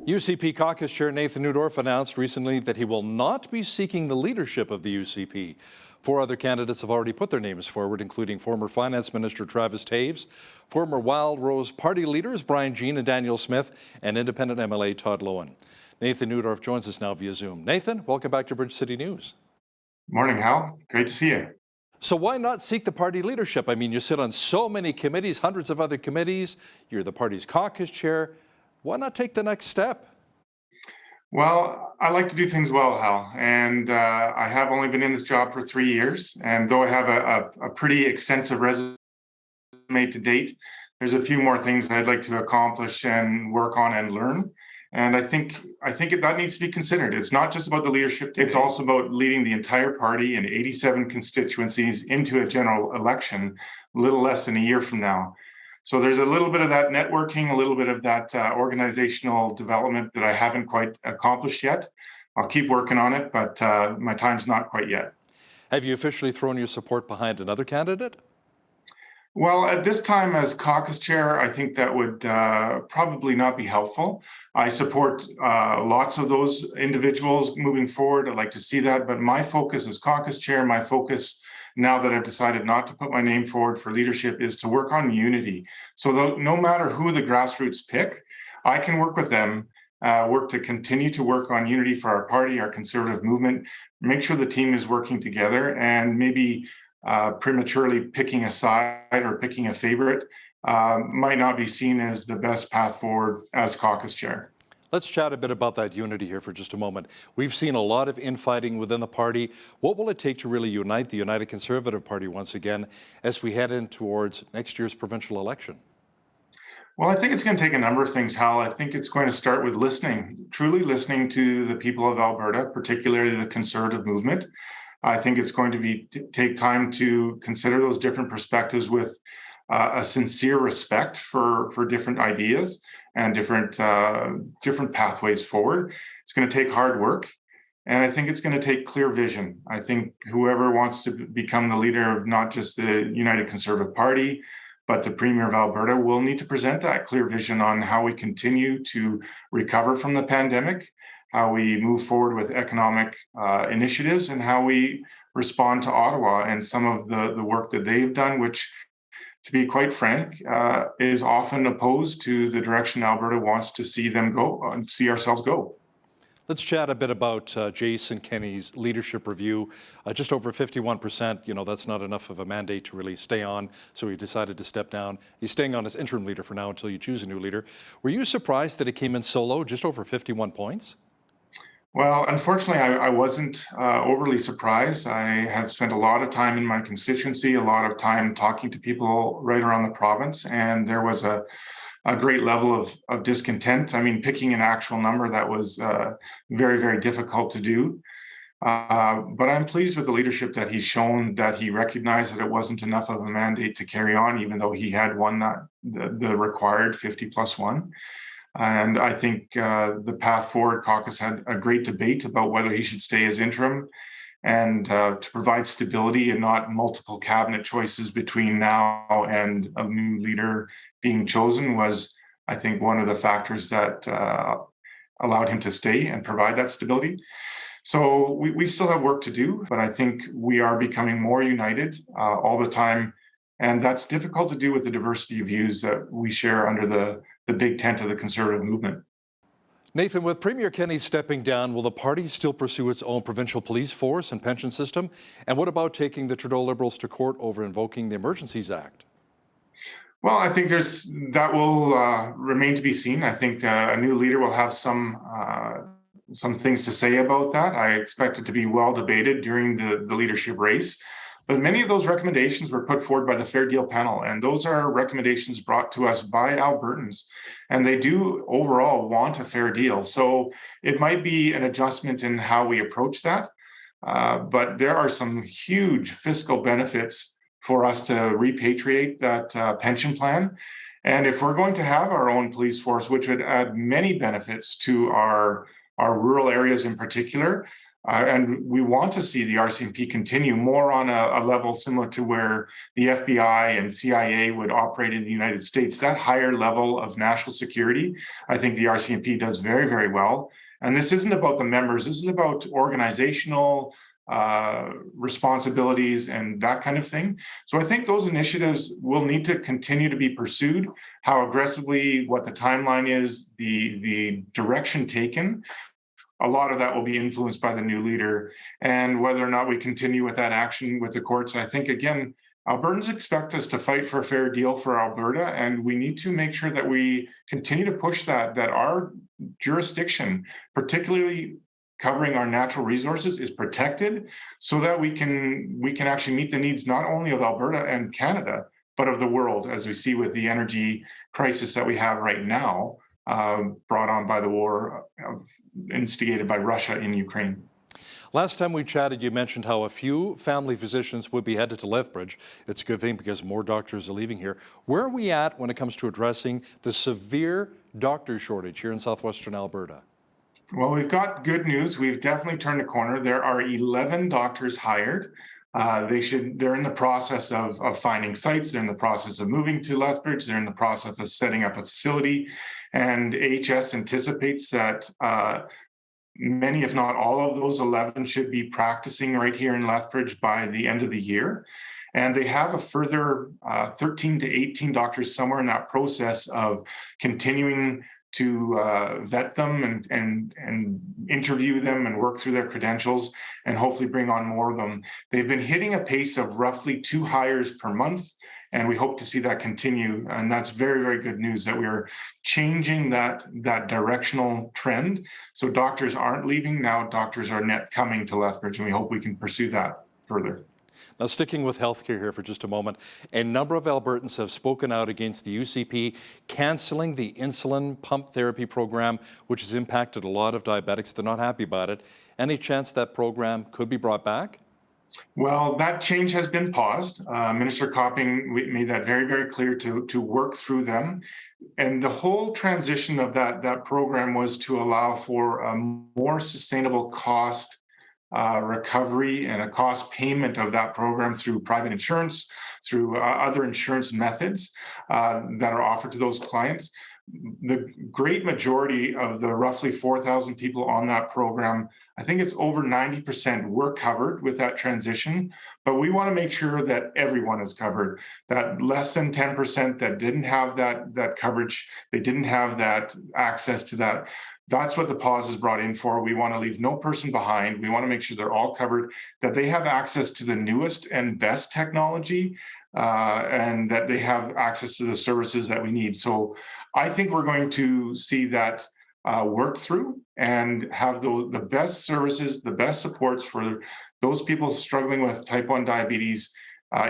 UCP caucus chair Nathan Neudorf announced recently that he will not be seeking the leadership of the UCP. Four other candidates have already put their names forward, including former Finance Minister Travis Taves, former Wild Rose Party leaders Brian Jean and Daniel Smith, and independent MLA Todd Loewen. Nathan Neudorf joins us now via Zoom. Nathan, welcome back to Bridge City News. Morning, Hal. Great to see you. So why not seek the party leadership? I mean, you sit on so many committees, hundreds of other committees. You're the party's caucus chair. Why not take the next step? Well, I like to do things well, Hal, and I have only been in this job for 3 years. And though I have a pretty extensive resume to date, there's a few more things I'd like to accomplish and work on and learn. And I think that needs to be considered. It's not just about the leadership. It's also about leading the entire party in 87 constituencies into a general election, a little less than a year from now. So there's a little bit of that networking, a little bit of that organizational development that I haven't quite accomplished yet. I'll keep working on it, but my time's not quite yet. Have you officially thrown your support behind another candidate? Well, at this time as caucus chair, I think that would probably not be helpful. I support lots of those individuals moving forward. I'd like to see that, but my focus as caucus chair, my focus now that I've decided not to put my name forward for leadership is to work on unity. So no matter who the grassroots pick, I can work with them, work to continue to work on unity for our party, our Conservative movement, make sure the team is working together, and maybe prematurely picking a side or picking a favorite might not be seen as the best path forward as caucus chair. Let's chat a bit about that unity here for just a moment. We've seen a lot of infighting within the party. What will it take to really unite the United Conservative Party once again as we head in towards next year's provincial election? Well, I think it's going to take a number of things, Hal. I think it's going to start with listening, truly listening to the people of Alberta, particularly the Conservative movement. I think it's going to take time to consider those different perspectives with a sincere respect for different ideas and different pathways forward. It's going to take hard work, and I think it's going to take clear vision. I think whoever wants to become the leader of not just the United Conservative Party, but the Premier of Alberta will need to present that clear vision on how we continue to recover from the pandemic, how we move forward with economic initiatives, and how we respond to Ottawa and some of the work that they've done, which, to be quite frank, is often opposed to the direction Alberta wants to see them go and see ourselves go. Let's chat a bit about Jason Kenney's leadership review. Just over 51%, that's not enough of a mandate to really stay on, so he decided to step down. He's staying on as interim leader for now until you choose a new leader. Were you surprised that it came in so low, just over 51 points? Well, unfortunately, I wasn't overly surprised. I have spent a lot of time in my constituency, a lot of time talking to people right around the province, and there was a great level of discontent. I mean, picking an actual number, that was very, very difficult to do. But I'm pleased with the leadership that he's shown, that he recognized that it wasn't enough of a mandate to carry on, even though he had won the required 50+1. And I think the path forward caucus had a great debate about whether he should stay as interim, and to provide stability and not multiple cabinet choices between now and a new leader being chosen was, I think, one of the factors that allowed him to stay and provide that stability. So we still have work to do, but I think we are becoming more united all the time. And that's difficult to do with the diversity of views that we share under the big tent of the Conservative movement. Nathan, with Premier Kenney stepping down, will the party still pursue its own provincial police force and pension system? And what about taking the Trudeau Liberals to court over invoking the Emergencies Act? Well, I think that will remain to be seen. I think a new leader will have some things to say about that. I expect it to be well debated during the leadership race. But many of those recommendations were put forward by the Fair Deal panel, and those are recommendations brought to us by Albertans, and they do overall want a fair deal. So it might be an adjustment in how we approach that, but there are some huge fiscal benefits for us to repatriate that pension plan. And if we're going to have our own police force, which would add many benefits to our rural areas in particular, And we want to see the RCMP continue more on a level similar to where the FBI and CIA would operate in the United States. That higher level of national security, I think the RCMP does very, very well. And this isn't about the members, this is about organizational responsibilities and that kind of thing. So I think those initiatives will need to continue to be pursued. How aggressively, what the timeline is, the direction taken, a lot of that will be influenced by the new leader, and whether or not we continue with that action with the courts. I think, again, Albertans expect us to fight for a fair deal for Alberta, and we need to make sure that we continue to push that our jurisdiction, particularly covering our natural resources, is protected, so that we can actually meet the needs not only of Alberta and Canada, but of the world, as we see with the energy crisis that we have right now, brought on by the war instigated by Russia in Ukraine. Last time we chatted, you mentioned how a few family physicians would be headed to Lethbridge. It's a good thing because more doctors are leaving here. Where are we at when it comes to addressing the severe doctor shortage here in southwestern Alberta? Well, we've got good news. We've definitely turned a corner. There are 11 doctors hired. They're in the process of finding sites. They're in the process of moving to Lethbridge. They're in the process of setting up a facility. And AHS anticipates that many, if not all of those 11 should be practicing right here in Lethbridge by the end of the year. And they have a further 13 to 18 doctors somewhere in that process of continuing to vet them and interview them and work through their credentials and hopefully bring on more of them. They've been hitting a pace of roughly 2 hires per month, and we hope to see that continue. And that's very, very good news that we're changing that directional trend. So doctors aren't leaving now, doctors are net coming to Lethbridge, and we hope we can pursue that further. Now, sticking with healthcare here for just a moment, a number of Albertans have spoken out against the UCP cancelling the insulin pump therapy program, which has impacted a lot of diabetics. They're not happy about it. Any chance that program could be brought back? Well, that change has been paused. Minister Copping made that very, very clear to work through them. And the whole transition of that program was to allow for a more sustainable cost recovery and a cost payment of that program through private insurance, through other insurance methods that are offered to those clients. The great majority of the roughly 4,000 people on that program, I think it's over 90% were covered with that transition, but we want to make sure that everyone is covered. That less than 10% that didn't have that coverage, they didn't have that access to that. That's what the pause is brought in for. We want to leave no person behind. We want to make sure they're all covered, that they have access to the newest and best technology, and that they have access to the services that we need. So I think we're going to see that worked through and have the best services, the best supports for those people struggling with type 1 diabetes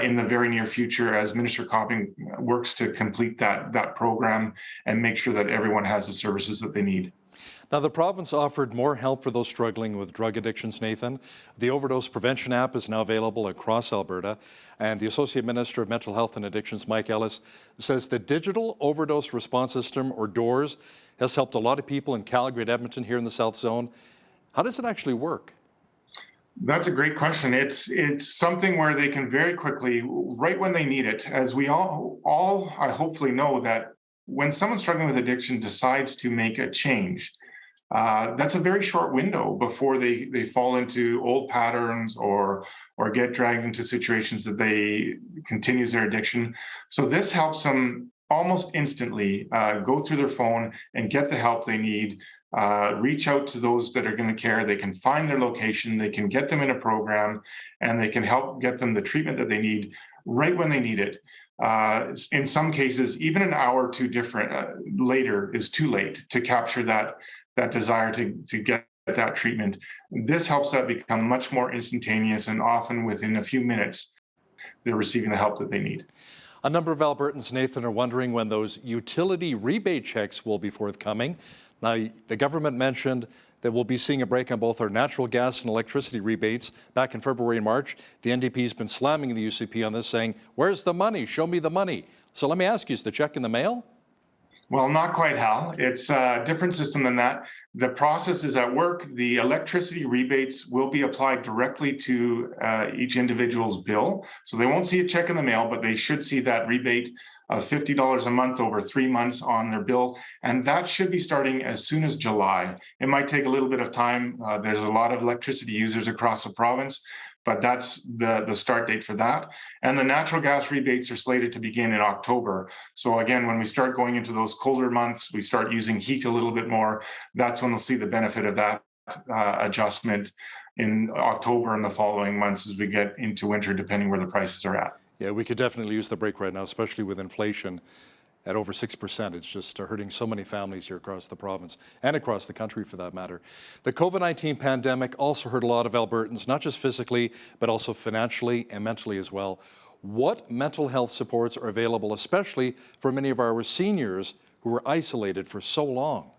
in the very near future, as Minister Copping works to complete that program and make sure that everyone has the services that they need. Now, the province offered more help for those struggling with drug addictions, Nathan. The Overdose Prevention app is now available across Alberta, and the Associate Minister of Mental Health and Addictions, Mike Ellis, says the Digital Overdose Response System, or DORS, has helped a lot of people in Calgary and Edmonton here in the South Zone. How does it actually work? That's a great question. It's something where they can very quickly, right when they need it, as we all I hopefully know that when someone struggling with addiction decides to make a change, that's a very short window before they fall into old patterns or get dragged into situations that they continues their addiction. So this helps them almost instantly go through their phone and get the help they need, reach out to those that are going to care. They can find their location, they can get them in a program, and they can help get them the treatment that they need right when they need it. In some cases, even an hour or two later is too late to capture that desire to get that treatment. This helps that become much more instantaneous, and often within a few minutes, they're receiving the help that they need. A number of Albertans, Nathan, are wondering when those utility rebate checks will be forthcoming. Now, the government mentioned that we'll be seeing a break on both our natural gas and electricity rebates. Back in February and March, the NDP's been slamming the UCP on this, saying, "Where's the money? Show me the money." So let me ask you, is the check in the mail? Well, not quite, Hal. It's a different system than that. The process is at work. The electricity rebates will be applied directly to each individual's bill. So they won't see a check in the mail, but they should see that rebate of $50 a month over 3 months on their bill. And that should be starting as soon as July. It might take a little bit of time. There's a lot of electricity users across the province, but that's the start date for that. And the natural gas rebates are slated to begin in October. So again, when we start going into those colder months, we start using heat a little bit more. That's when they'll see the benefit of that adjustment in October and the following months as we get into winter, depending where the prices are at. Yeah, we could definitely use the break right now, especially with inflation at over 6%. It's just hurting so many families here across the province and across the country for that matter. The COVID-19 pandemic also hurt a lot of Albertans, not just physically, but also financially and mentally as well. What mental health supports are available, especially for many of our seniors who were isolated for so long?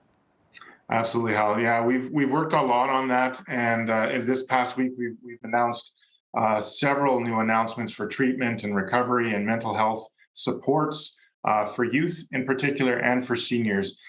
Absolutely, Hal. Yeah, we've worked a lot on that, and in this past week we've announced several new announcements for treatment and recovery and mental health supports for youth in particular and for seniors.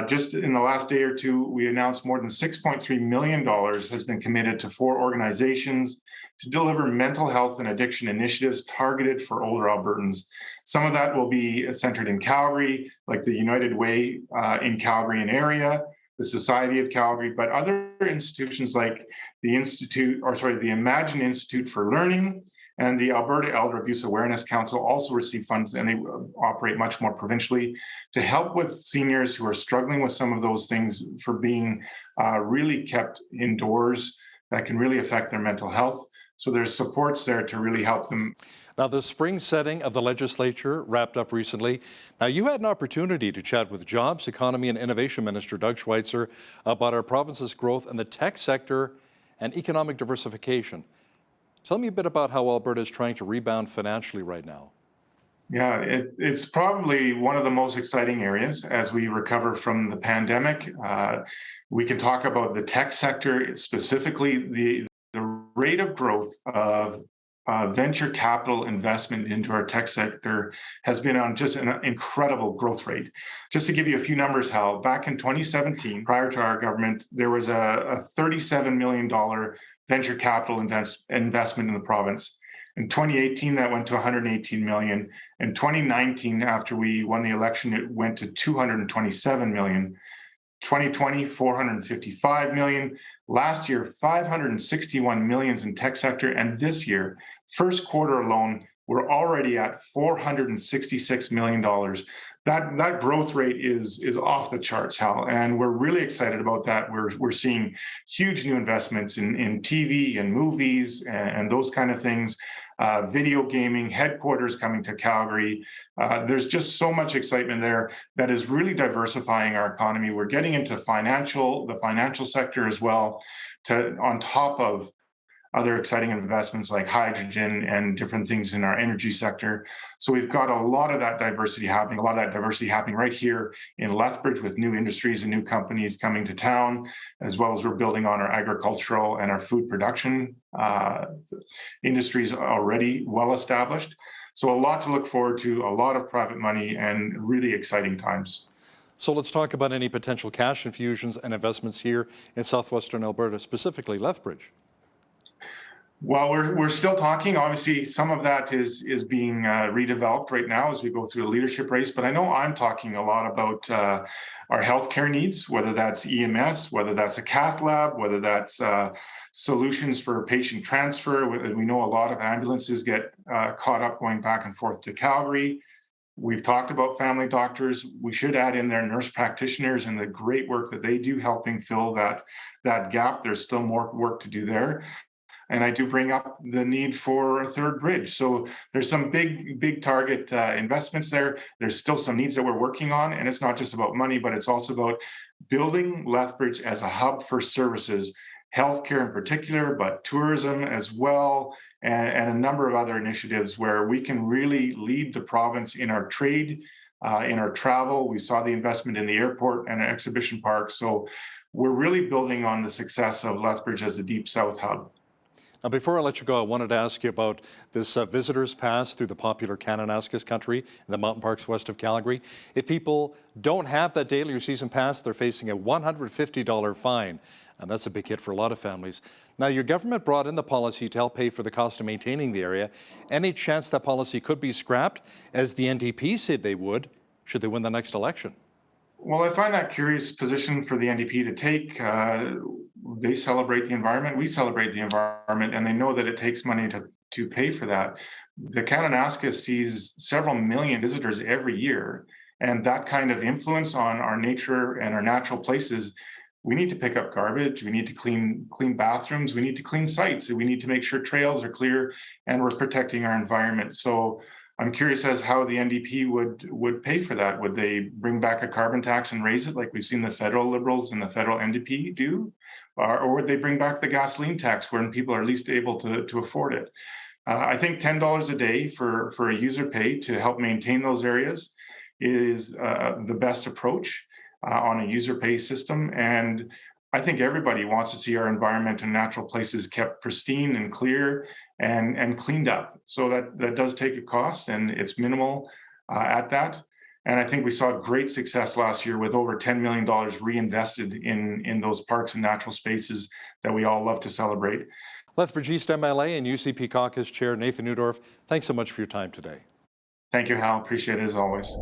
Just in the last day or two, we announced more than $6.3 million has been committed to 4 organizations to deliver mental health and addiction initiatives targeted for older Albertans. Some of that will be centered in Calgary, like the United Way in Calgary and area, the Society of Calgary, but other institutions like the Imagine Institute for Learning and the Alberta Elder Abuse Awareness Council also receive funds, and they operate much more provincially to help with seniors who are struggling with some of those things for being really kept indoors that can really affect their mental health. So there's supports there to really help them. Now, the spring setting of the legislature wrapped up recently. Now, you had an opportunity to chat with Jobs, Economy and Innovation Minister Doug Schweitzer about our province's growth in the tech sector and economic diversification. Tell me a bit about how Alberta is trying to rebound financially right now. Yeah, it's probably one of the most exciting areas as we recover from the pandemic. We can talk about the tech sector, specifically the rate of growth of venture capital investment into our tech sector has been on just an incredible growth rate. Just to give you a few numbers, Hal, back in 2017, prior to our government, there was a $37 million venture capital investment in the province. In 2018, that went to 118 million. In 2019, after we won the election, it went to 227 million. 2020, 455 million. Last year, 561 millions in tech sector. And this year, first quarter alone, we're already at $466 million. That growth rate is off the charts, Hal, and we're really excited about that. We're seeing huge new investments in TV and movies and those kind of things, video gaming, headquarters coming to Calgary. There's just so much excitement there that is really diversifying our economy. We're getting into the financial sector as well, on top of other exciting investments like hydrogen and different things in our energy sector. So we've got a lot of that diversity happening, right here in Lethbridge with new industries and new companies coming to town, as well as we're building on our agricultural and our food production industries already well established. So a lot to look forward to, a lot of private money and really exciting times. So let's talk about any potential cash infusions and investments here in southwestern Alberta, specifically Lethbridge. Well, we're still talking. Obviously, some of that is being redeveloped right now as we go through the leadership race. But I know I'm talking a lot about our healthcare needs, whether that's EMS, whether that's a cath lab, whether that's solutions for patient transfer. We know a lot of ambulances get caught up going back and forth to Calgary. We've talked about family doctors. We should add in there nurse practitioners and the great work that they do helping fill that gap. There's still more work to do there. And I do bring up the need for a third bridge. So there's some big target investments there. There's still some needs that we're working on. And it's not just about money, but it's also about building Lethbridge as a hub for services, healthcare in particular, but tourism as well, and a number of other initiatives where we can really lead the province in our trade, in our travel. We saw the investment in the airport and an exhibition park. So we're really building on the success of Lethbridge as the Deep South hub. Now, before I let you go, I wanted to ask you about this visitor's pass through the popular Kananaskis country in the mountain parks west of Calgary. If people don't have that daily or season pass, they're facing a $150 fine, and that's a big hit for a lot of families. Now, your government brought in the policy to help pay for the cost of maintaining the area. Any chance that policy could be scrapped, as the NDP said they would, should they win the next election? Well, I find that curious position for the NDP to take. They celebrate the environment, we celebrate the environment, and they know that it takes money to pay for that. The Kananaskis sees several million visitors every year, and that kind of influence on our nature and our natural places. We need to pick up garbage, we need to clean bathrooms, we need to clean sites, we need to make sure trails are clear, and we're protecting our environment. So I'm curious as how the NDP would pay for that. Would they bring back a carbon tax and raise it like we've seen the federal Liberals and the federal NDP do? Or would they bring back the gasoline tax when people are least able to afford it? I think $10 a day for a user pay to help maintain those areas is the best approach on a user pay system. And I think everybody wants to see our environment and natural places kept pristine and clear and cleaned up. So that does take a cost, and it's minimal at that. And I think we saw great success last year with over $10 million reinvested in those parks and natural spaces that we all love to celebrate. Lethbridge East MLA and UCP Caucus Chair Nathan Neudorf, thanks so much for your time today. Thank you, Hal. Appreciate it as always.